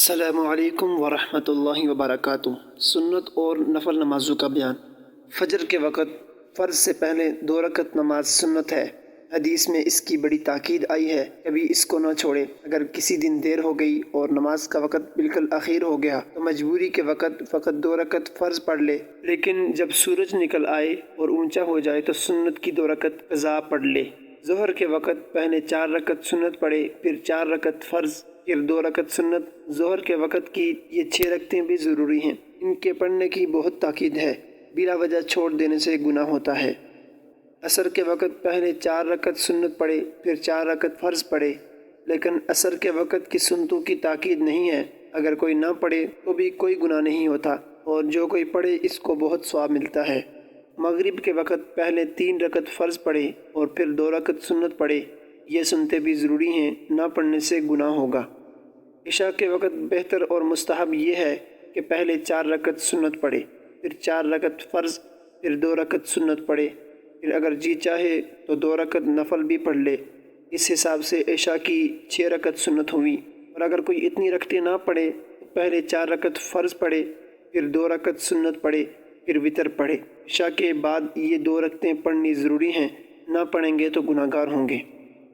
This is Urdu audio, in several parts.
السلام علیکم ورحمۃ اللہ وبرکاتہ۔ سنت اور نفل نمازوں کا بیان۔ فجر کے وقت فرض سے پہلے 2 رکعت نماز سنت ہے۔ حدیث میں اس کی بڑی تاکید آئی ہے، کبھی اس کو نہ چھوڑے۔ اگر کسی دن دیر ہو گئی اور نماز کا وقت بالکل اخیر ہو گیا تو مجبوری کے وقت فقط 2 رکعت فرض پڑھ لے، لیکن جب سورج نکل آئے اور اونچا ہو جائے تو سنت کی 2 رکعت قضا پڑھ لے۔ ظہر کے وقت پہلے 4 رکعت سنت پڑھے، پھر 4 رکعت فرض، پھر 2 رکعت سنت۔ ظہر کے وقت کی یہ 6 رکعتیں بھی ضروری ہیں، ان کے پڑھنے کی بہت تاکید ہے، بلا وجہ چھوڑ دینے سے گناہ ہوتا ہے۔ عصر کے وقت پہلے 4 رکعت سنت پڑھے، پھر 4 رکعت فرض پڑھے، لیکن عصر کے وقت کی سنتوں کی تاکید نہیں ہے۔ اگر کوئی نہ پڑھے تو بھی کوئی گناہ نہیں ہوتا، اور جو کوئی پڑھے اس کو بہت ثواب ملتا ہے۔ مغرب کے وقت پہلے 3 رکعت فرض پڑھے اور پھر 2 رکعت سنت پڑھے، یہ سنتیں بھی ضروری ہیں، نہ پڑھنے سے گناہ ہوگا۔ عشاء کے وقت بہتر اور مستحب یہ ہے کہ پہلے 4 رکعت سنت پڑھے، پھر 4 رکعت فرض، پھر 2 رکعت سنت پڑھے، پھر اگر جی چاہے تو 2 رکعت نفل بھی پڑھ لے۔ اس حساب سے عشاء کی 6 رکعت سنت ہوئی، اور اگر کوئی اتنی رکعتیں نہ پڑھے تو پہلے 4 رکعت فرض پڑھے، پھر 2 رکعت سنت پڑھے، پھر وتر پڑھے۔ عشاء کے بعد یہ 2 رکعتیں پڑھنی ضروری ہیں، نہ پڑھیں گے تو گناہ گار ہوں گے۔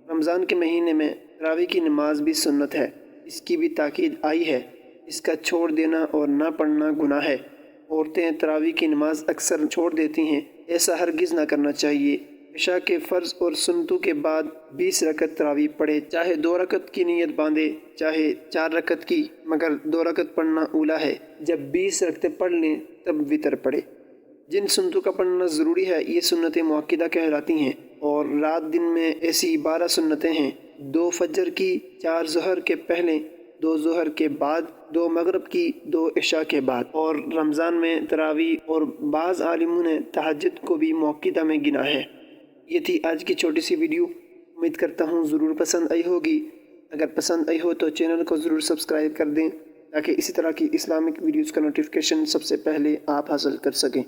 رمضان کے مہینے میں تراویح کی نماز بھی سنت ہے، اس کی بھی تاکید آئی ہے، اس کا چھوڑ دینا اور نہ پڑھنا گناہ ہے۔ عورتیں تراویح کی نماز اکثر چھوڑ دیتی ہیں، ایسا ہرگز نہ کرنا چاہیے۔ عشاء کے فرض اور سنتوں کے بعد 20 رکعت تراویح پڑھے، چاہے 2 رکعت کی نیت باندھے چاہے 4 رکعت کی، مگر 2 رکعت پڑھنا اولیٰ ہے۔ جب 20 رکعتیں پڑھ لیں تب وتر پڑھے۔ جن سنتوں کا پڑھنا ضروری ہے یہ سنتیں مؤکدہ کہلاتی ہیں، اور رات دن میں ایسی 12 سنتیں ہیں: 2 فجر کی، 4 ظہر کے پہلے، 2 ظہر کے بعد، 2 مغرب کی، 2 عشاء کے بعد۔ اور رمضان میں تراویح اور بعض عالموں نے تہجد کو بھی مؤکدہ میں گنا ہے۔ یہ تھی آج کی چھوٹی سی ویڈیو، امید کرتا ہوں ضرور پسند آئی ہوگی۔ اگر پسند آئی ہو تو چینل کو ضرور سبسکرائب کر دیں تاکہ اسی طرح کی اسلامک ویڈیوز کا نوٹیفیکیشن سب سے پہلے آپ حاصل کر سکیں۔